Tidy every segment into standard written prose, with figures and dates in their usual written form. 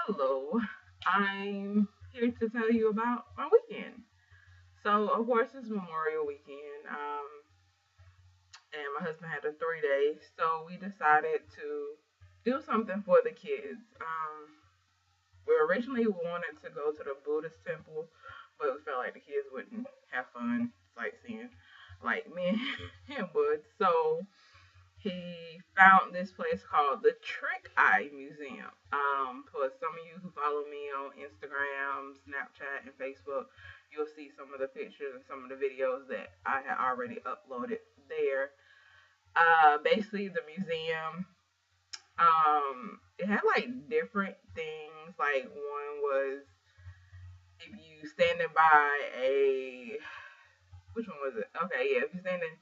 Hello, I'm here to tell you about my weekend. So, of course, it's Memorial Weekend, and my husband had a 3 day, so we decided to do something for the kids. We originally wanted to go to the Buddhist temple, but we felt like the kids wouldn't have fun sightseeing like me and would. So, he found this place called the Trick Eye Museum. For some of you who follow me on Instagram, Snapchat, and Facebook, you'll see some of the pictures and some of the videos that I had already uploaded there. Basically, the museum, it had like different things. Like one was if you standing by a, which one was it? Okay, yeah, if you standing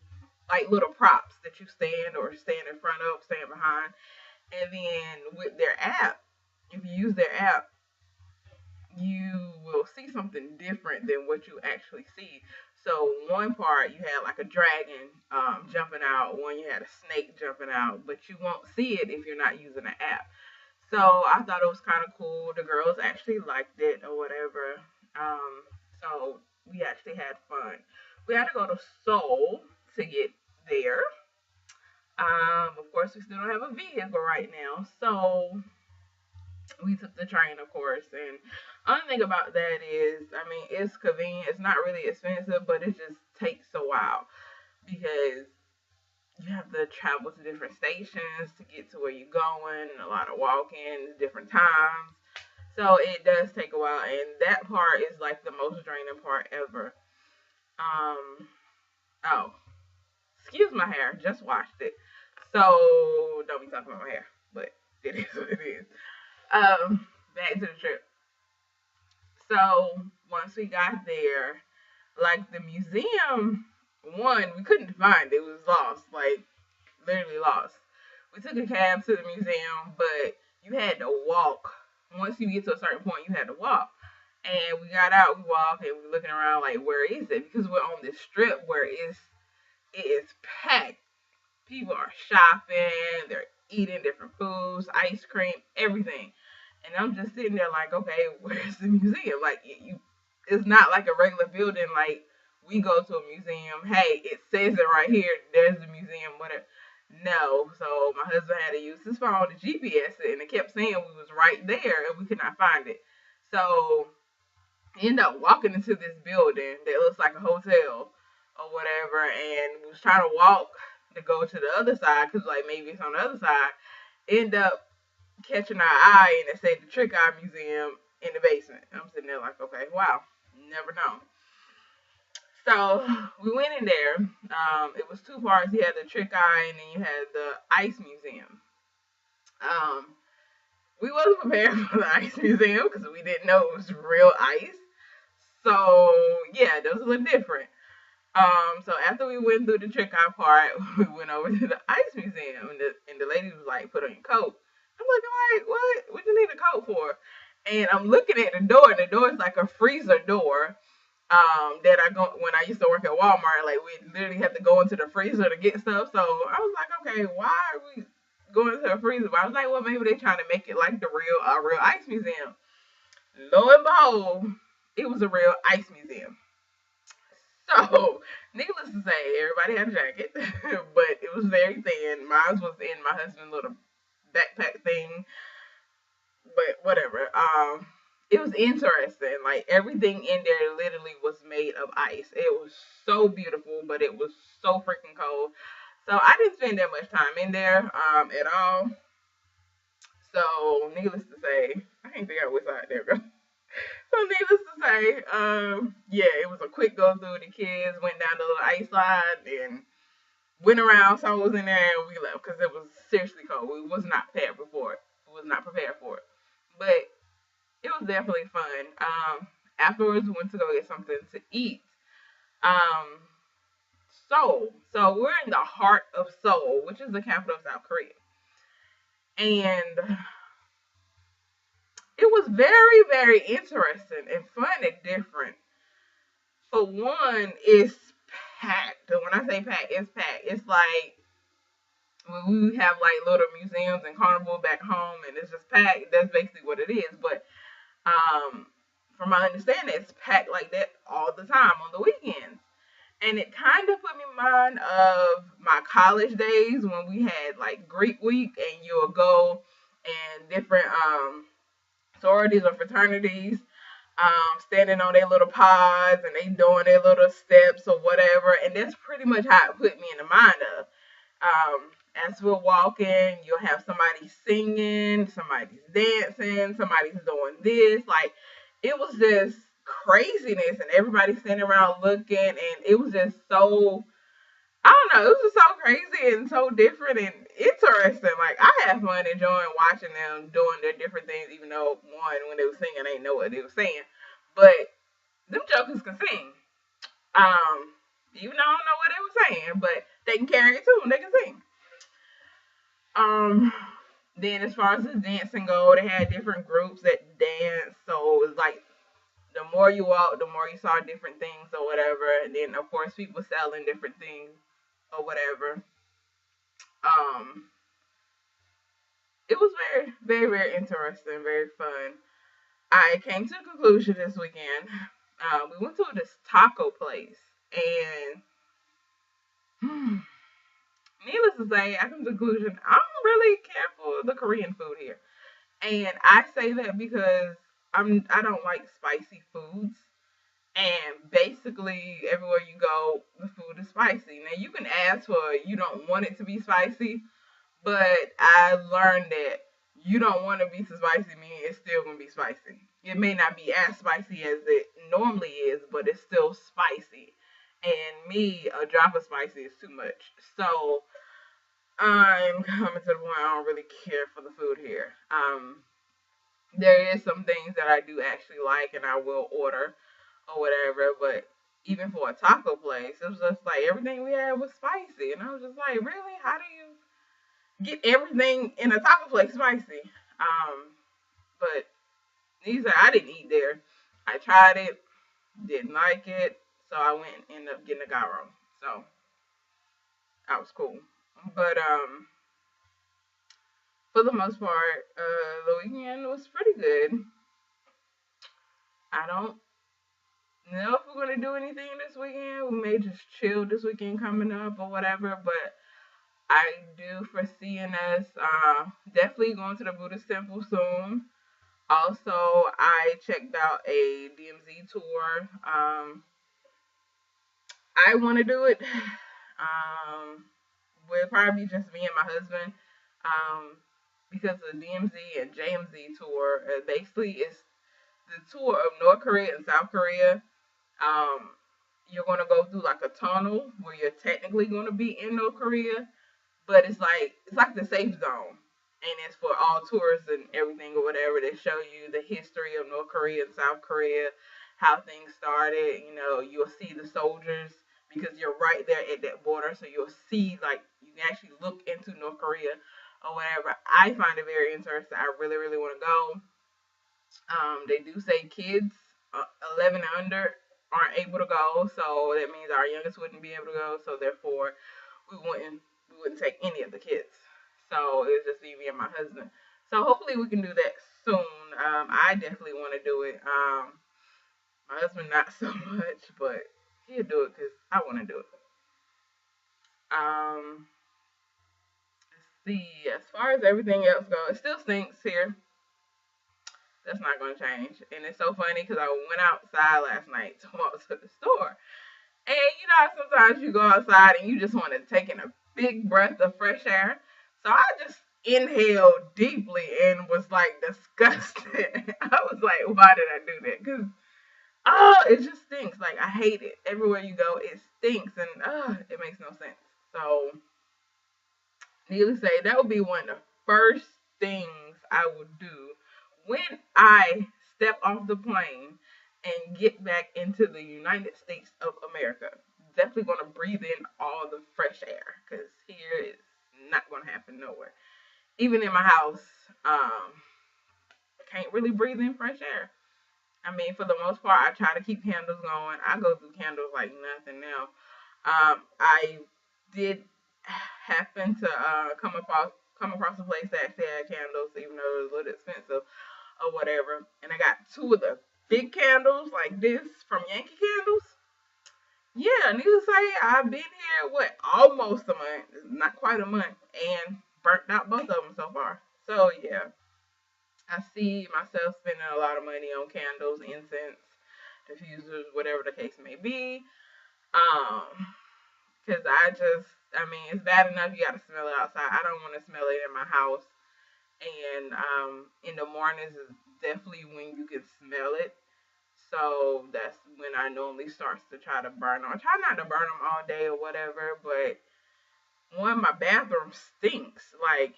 like little props that you stand or stand in front of, stand behind. And then with their app, if you use their app, you will see something different than what you actually see. So one part you had like a dragon jumping out, one you had a snake jumping out, but you won't see it if you're not using the app. So I thought it was kind of cool. The girls actually liked it or whatever. So we actually had fun. We had to go to Seoul to get there. Of course, we still don't have a vehicle right now, so we took the train, of course. And only thing about that is, I mean, it's convenient. It's not really expensive, but it just takes a while because you have to travel to different stations to get to where you're going. A lot of walking, different times. So it does take a while, and that part is like the most draining part ever. Um, oh, excuse my hair. Just washed it. So don't be talking about my hair, but it is what it is. Back to the trip. So once we got there, like the museum, one we couldn't find. It was lost, like literally lost. We took a cab to the museum, but you had to walk. Once you get to a certain point, you had to walk. And we got out, we walked, and we looking around like, where is it? Because we're on this strip where it is packed. People are shopping, they're eating different foods, ice cream, everything. And I'm just sitting there like, okay, where's the museum? Like, it's not like a regular building. Like we go to a museum. Hey, it says it right here. There's the museum. Whatever. No. So my husband had to use his phone to GPS it, and it kept saying we was right there, and we could not find it. So he ended up walking into this building that looks like a hotel or whatever, and was trying to walk to go to the other side because like maybe it's on the other side. End up catching our eye, and it said the Trick Eye Museum in the basement. I'm sitting there like, okay, wow, never know. So we went in there. It was two parts. You had the Trick Eye, and then you had the Ice Museum. Um, we wasn't prepared for the Ice Museum because we didn't know it was real ice. So yeah, that was a little different. So after we went through the trick eye part, we went over to the ice museum, and the lady was like, "Put on your coat." I'm looking like, "What? What you need a coat for?" And I'm looking at the door. The door is like a freezer door. That I go when I used to work at Walmart. Like we literally had to go into the freezer to get stuff. So I was like, "Okay, why are we going to the freezer?" But I was like, "Well, maybe they're trying to make it like the real ice museum." Lo and behold, it was a real ice museum. So, needless to say, everybody had a jacket, but it was very thin. Mine was in my husband's little backpack thing, but whatever. It was interesting. Like everything in there literally was made of ice. It was so beautiful, but it was so freaking cold. So I didn't spend that much time in there at all. So needless to say, I can't figure out which side there go. So needless to say, yeah, it was a quick go through. The kids went down the little ice slide and went around. So I was in there and we left because it was seriously cold. We was not prepared for it. We was not prepared for it, but it was definitely fun. Afterwards, we went to go get something to eat. Um, Seoul. So we're in the heart of Seoul, which is the capital of South Korea, and it was very, very interesting and fun and different. For one, it's packed. And when I say packed, it's packed. It's like When we have like little museums and carnival back home, and it's just packed. That's basically what it is. But um, from my understanding, it's packed like that all the time on the weekends. And it kind of put me in mind of my college days when we had like Greek week, and you'll go and different sororities or fraternities standing on their little pods and they doing their little steps or whatever. And that's pretty much how it put me in the mind of. As we're walking, you'll have somebody singing, somebody's dancing, somebody's doing this. Like, it was just craziness, and everybody standing around looking, and it was just so, I don't know, it was just so crazy and so different and interesting. Like, I had fun enjoying watching them doing their different things, even though, one, when they were singing, they didn't know what they were saying. But them jokers can sing. Even though I don't know what they were saying, but they can carry it too, and they can sing. Um, then as far as the dancing go, they had different groups that dance. So it was like the more you walk, the more you saw different things or whatever. And then of course people selling different things or whatever. Um, it was very, very, very interesting, very fun. I came to a conclusion this weekend. We went to this taco place, and needless to say, I come to the conclusion I'm really careful of the Korean food here. And I say that because I don't like spicy foods. And basically everywhere you go, the food is spicy. Now you can ask for you don't want it to be spicy, but I learned that you don't want to be so spicy, meaning it's still gonna be spicy. It may not be as spicy as it normally is, but it's still spicy. And me, a drop of spicy is too much. So I'm coming to the point I don't really care for the food here. There is some things that I do actually like and I will order or whatever, but even for a taco place, it was just like everything we had was spicy, and I was just like, really, how do you get everything in a taco place spicy? But these are I didn't eat there. I tried it, didn't like it, so I went and ended up getting a gyro. So that was cool. But for the most part, the weekend was pretty good. I don't know if we're gonna do anything this weekend. We may just chill this weekend coming up or whatever. But I do foreseeing us definitely going to the Buddhist temple soon. Also, I checked out a DMZ tour. I want to do it. Um, will probably be just me and my husband. Um, because the DMZ and JMZ tour basically is the tour of North Korea and South Korea. Um, you're gonna go through like a tunnel where you're technically gonna be in North Korea, but it's like the safe zone, and it's for all tourists and everything or whatever. They show you the history of North Korea and South Korea, how things started. You'll see the soldiers because you're right there at that border, so you'll see like you can actually look into North Korea or whatever. I find it very interesting. I really, really want to go. They do say kids 11 and under aren't able to go, so that means our youngest wouldn't be able to go. So therefore, we wouldn't take any of the kids. So it was just me and my husband. So hopefully we can do that soon. I definitely want to do it. My husband not so much, but he'll do it because I want to do it. Um, let's see. As far as everything else goes, it still stinks here. That's not going to change. And it's so funny because I went outside last night to walk to the store. And you know how sometimes you go outside and you just want to take in a big breath of fresh air. So I just inhaled deeply and was like disgusted. I was like, why did I do that? Because, oh, it just stinks. Like, I hate it. Everywhere you go, it stinks and it makes no sense. So, needless to say, that would be one of the first things I would do when I step off the plane and get back into the United States of America. Definitely going to breathe in all the fresh air because here it's not going to happen nowhere. Even in my house, I can't really breathe in fresh air. I mean, for the most part, I try to keep candles going. I go through candles like nothing now. I did happened to come across a place that actually had candles, even though it was a little expensive or whatever. And I got two of the big candles like this from Yankee Candles. Yeah, needless to say, I've been here almost a month, not quite a month, and burnt out both of them so far. So yeah, I see myself spending a lot of money on candles, incense, diffusers, whatever the case may be. Um, Cause I mean, it's bad enough you got to smell it outside. I don't want to smell it in my house. And in the mornings is definitely when you can smell it. So that's when I normally starts to try to burn them. I try not to burn them all day or whatever, but my bathroom stinks. Like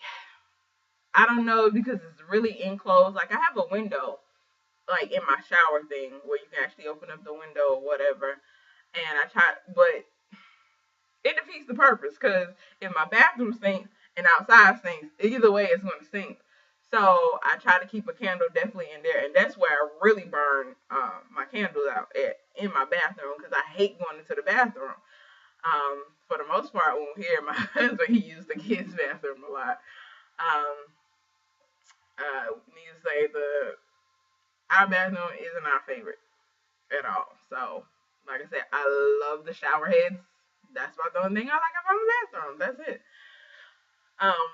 I don't know because it's really enclosed. Like I have a window like in my shower thing where you can actually open up the window or whatever. And I try, but it defeats the purpose because if my bathroom stinks and outside stinks, either way it's going to stink. So I try to keep a candle definitely in there, and that's where I really burn my candles out in my bathroom because I hate going into the bathroom. For the most part, when we're here, my husband he used the kids' bathroom a lot. Um, Need to say our bathroom isn't our favorite at all. So, like I said, I love the shower heads. That's about the only thing I like about the bathroom. That's it.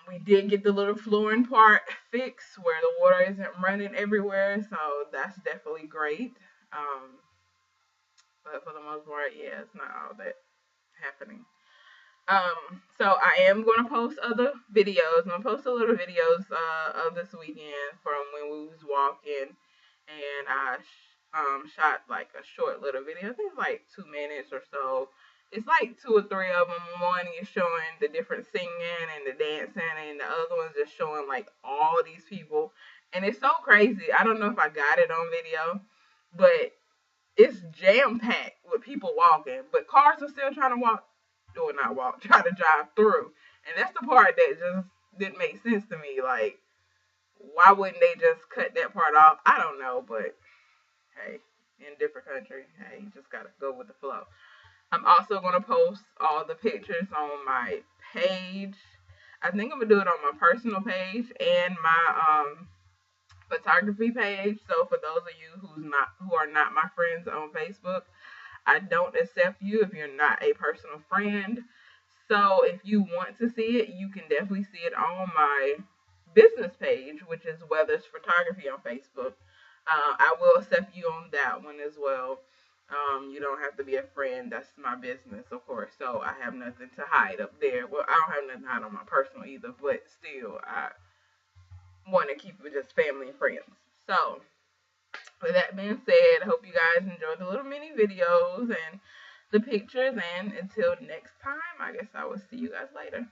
We did get the little flooring part fixed where the water isn't running everywhere, so that's definitely great. Um, but for the most part, yeah, it's not all that happening. So I am gonna post other videos. I'm gonna post a little videos of this weekend from when we was walking, and I shot like a short little video. I think it's like 2 minutes or so. It's like two or three of them. One is showing the different singing and the dancing, and the other one's just showing like all these people, and it's so crazy. I don't know if I got it on video, but it's jam packed with people walking, but cars are still trying to walk, or not walk, try to drive through. And that's the part that just didn't make sense to me. Like, why wouldn't they just cut that part off? I don't know, but hey, in a different country, hey, you just gotta go with the flow. I'm also gonna post all the pictures on my page. I think I'm gonna do it on my personal page and my photography page. So for those of you who are not my friends on Facebook, I don't accept you if you're not a personal friend. So if you want to see it, you can definitely see it on my business page, which is Weathers Photography on Facebook. I will accept you on that one as well. You don't have to be a friend. That's my business, of course. So I have nothing to hide up there. Well, I don't have nothing to hide on my personal either, but still, I want to keep it just family and friends. So with that being said, I hope you guys enjoyed the little mini videos and the pictures. And until next time, I guess I will see you guys later.